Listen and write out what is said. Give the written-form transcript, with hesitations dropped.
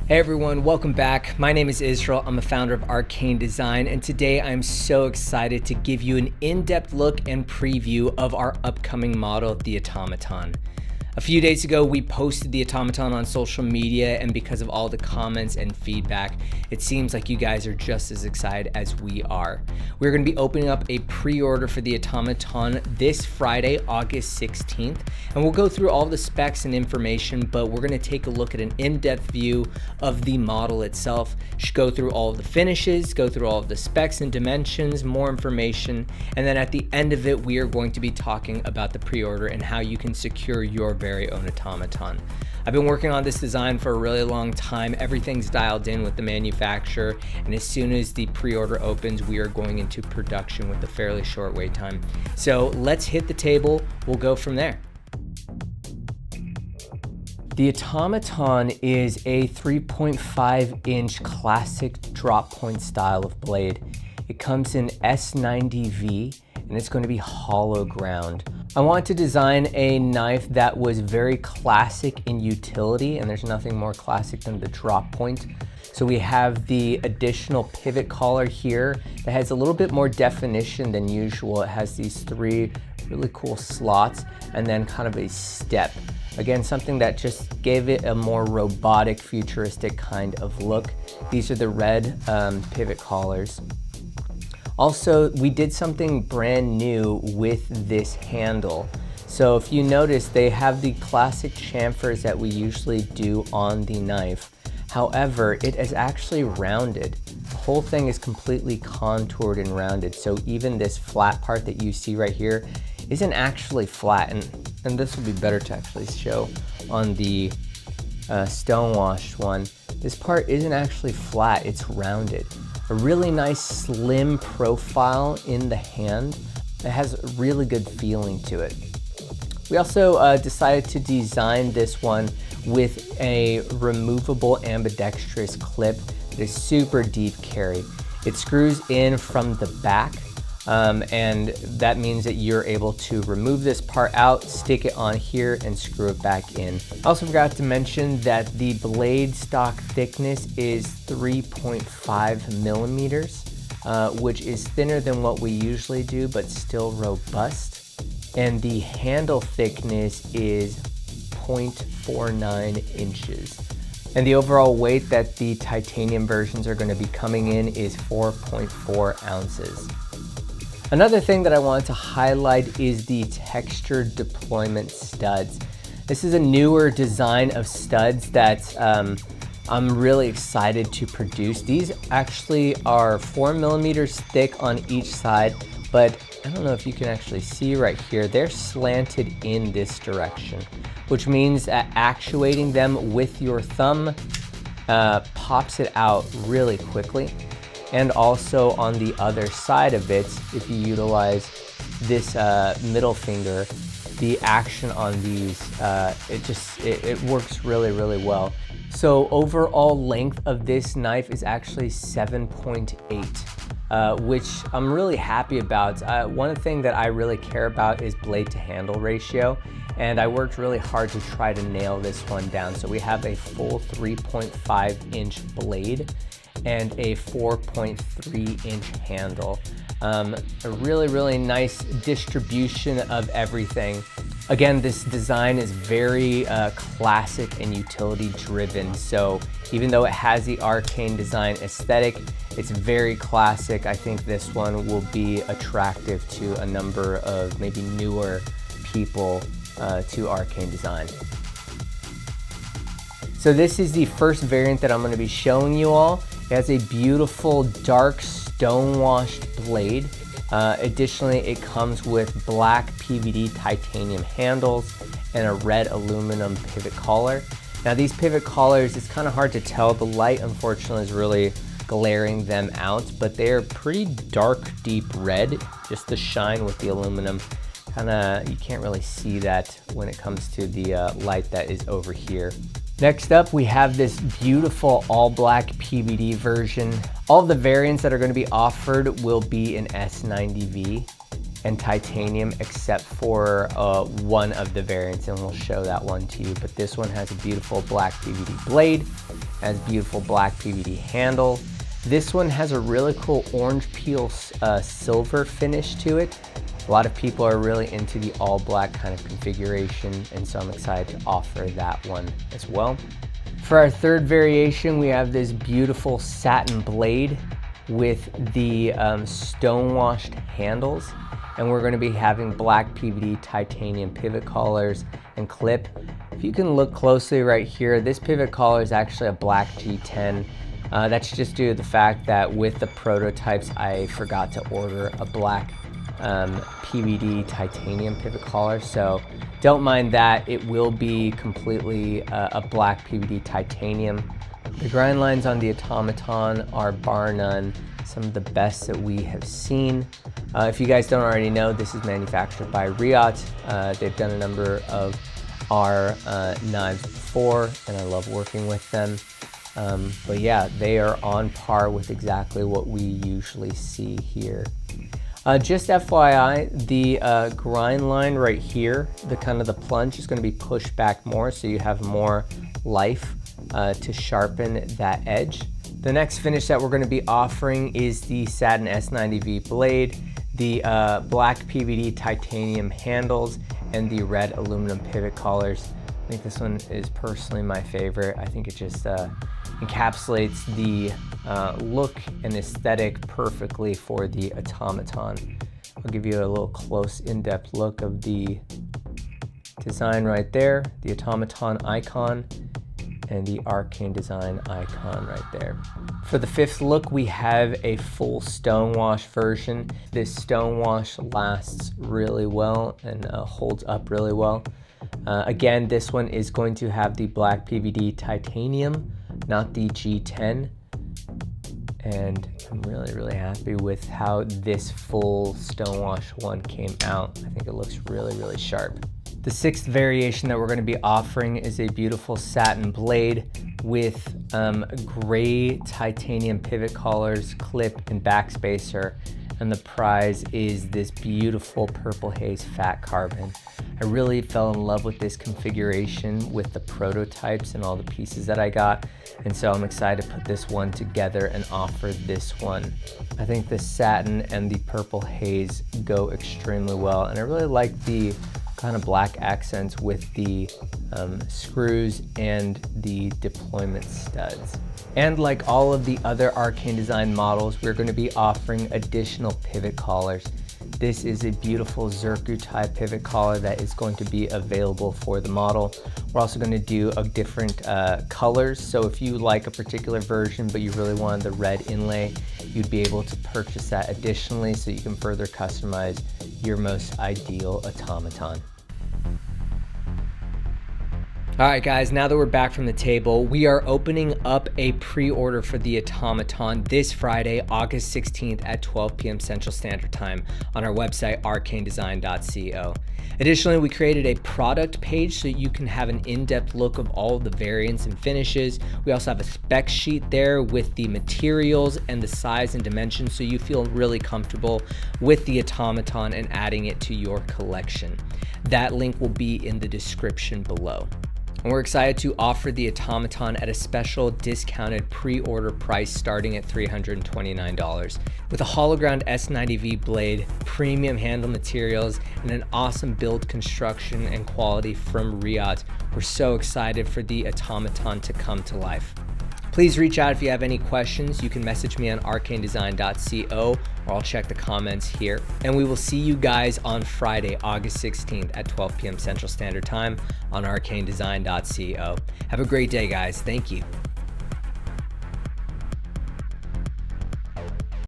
Hey everyone, welcome back. My name is Israel. I'm a founder of Arcane Design, and today I'm so excited to give you an in-depth look and preview of our upcoming model, the AUTOMATON. A few days ago, we posted the AUTOMATON on social media, and because of all the comments and feedback, it seems like you guys are just as excited as we are. We're going to be opening up a pre-order for the AUTOMATON this Friday, August 16th, and we'll go through all the specs and information, but we're going to take a look at an in-depth view of the model itself, go through all of the finishes, go through all of the specs and dimensions, more information, and then at the end of it, we are going to be talking about the pre-order and how you can secure your very own AUTOMATON. I've been working on this design for a really long time. Everything's dialed in with the manufacturer, and as soon as the pre-order opens, we are going into production with a fairly short wait time. So let's hit the table. We'll go from there. The AUTOMATON is a 3.5-inch classic drop point style of blade. It comes in S90V, and it's going to be hollow ground. I wanted to design a knife that was very classic in utility, and there's nothing more classic than the drop point. So we have the additional pivot collar here that has a little bit more definition than usual. It has these three really cool slots and then kind of a step. Again, something that just gave it a more robotic, futuristic kind of look. These are the red pivot collars. Also, we did something brand new with this handle. So if you notice, they have the classic chamfers that we usually do on the knife. However, it is actually rounded. The whole thing is completely contoured and rounded. So even this flat part that you see right here isn't actually flat. And this will be better to actually show on the stonewashed one. This part isn't actually flat, it's rounded. A really nice slim profile in the hand. It has a really good feeling to it. We also decided to design this one with a removable ambidextrous clip that is super deep carry. It screws in from the back, and that means that you're able to remove this part out, stick it on here, and screw it back in. I also forgot to mention that the blade stock thickness is 3.5 millimeters, which is thinner than what we usually do, but still robust. And the handle thickness is 0.49 inches. And the overall weight that the titanium versions are going to be coming in is 4.4 ounces. Another thing that I wanted to highlight is the textured deployment studs. This is a newer design of studs that I'm really excited to produce. These actually are 4 millimeters thick on each side, but I don't know if you can actually see right here, they're slanted in this direction, which means that actuating them with your thumb pops it out really quickly. And also on the other side of it, if you utilize this middle finger, the action on these, it works really, really well. So overall length of this knife is actually 7.8, which I'm really happy about. One thing that I really care about is blade to handle ratio, and I worked really hard to try to nail this one down. So we have a full 3.5 inch blade and a 4.3 inch handle. A really, really nice distribution of everything. Again, this design is very classic and utility driven. So even though it has the Arcane Design aesthetic, it's very classic. I think this one will be attractive to a number of maybe newer people to Arcane Design. So this is the first variant that I'm going to be showing you all. It has a beautiful dark stone-washed blade. Additionally, it comes with black PVD titanium handles and a red aluminum pivot collar. Now these pivot collars, it's kind of hard to tell. The light, unfortunately, is really glaring them out, but they're pretty dark, deep red. Just the shine with the aluminum, you can't really see that when it comes to the light that is over here. Next up, we have this beautiful all black PVD version. All of the variants that are going to be offered will be in S90V and titanium, except for one of the variants, and we'll show that one to you. But this one has a beautiful black PVD blade. Has beautiful black PVD handle. This one has a really cool orange peel silver finish to it. A lot of people are really into the all black kind of configuration, and so I'm excited to offer that one as well. For our third variation, we have this beautiful satin blade with the stone-washed handles, and we're going to be having black PVD titanium pivot collars and clip. If you can look closely right here, this pivot collar is actually a black G10. That's just due to the fact that with the prototypes, I forgot to order a black PVD titanium pivot collar, so don't mind that. It will be completely a black PVD titanium. The grind lines on the AUTOMATON are bar none some of the best that we have seen. If you guys don't already know, this is manufactured by Riot. They've done a number of our knives before, and I love working with them. But yeah, they are on par with exactly what we usually see here. Just FYI, the grind line right here, the kind of the plunge is going to be pushed back more, so you have more life to sharpen that edge. The next finish that we're going to be offering is the satin S90V blade, the black PVD titanium handles, and the red aluminum pivot collars. I think this one is personally my favorite. I think it just encapsulates the look and aesthetic perfectly for the AUTOMATON. I'll give you a little close in-depth look of the design right there, the AUTOMATON icon, and the Arcane Design icon right there. For the fifth look, we have a full stonewash version. This stonewash lasts really well and holds up really well. Again, this one is going to have the black PVD titanium, not the G10. And I'm really happy with how this full stonewash one came out. I think it looks really sharp. The sixth variation that we're going to be offering is a beautiful satin blade with gray titanium pivot collars, clip, and backspacer. And the prize is this beautiful purple haze fat carbon. I really fell in love with this configuration with the prototypes and all the pieces that I got. And so I'm excited to put this one together and offer this one. I think the satin and the purple haze go extremely well. And I really like the kind of black accents with the screws and the deployment studs. And like all of the other Arcane Design models, we're going to be offering additional pivot collars. This is a beautiful Zirku type pivot collar that is going to be available for the model. We're also going to do different colors, so if you like a particular version but you really wanted the red inlay, you'd be able to purchase that additionally so you can further customize your most ideal AUTOMATON. All right guys, now that we're back from the table, we are opening up a pre-order for the AUTOMATON this Friday, August 16th at 12 p.m. Central Standard Time on our website, arcanedesign.co. Additionally, we created a product page so you can have an in-depth look of all of the variants and finishes. We also have a spec sheet there with the materials and the size and dimensions so you feel really comfortable with the AUTOMATON and adding it to your collection. That link will be in the description below. And we're excited to offer the AUTOMATON at a special discounted pre-order price starting at $329. With a hologround S90V blade, premium handle materials, and an awesome build construction and quality from Riot, we're so excited for the AUTOMATON to come to life. Please reach out if you have any questions. You can message me on arcanedesign.co, or I'll check the comments here. And we will see you guys on Friday, August 16th at 12 p.m. Central Standard Time on arcanedesign.co. Have a great day, guys. Thank you.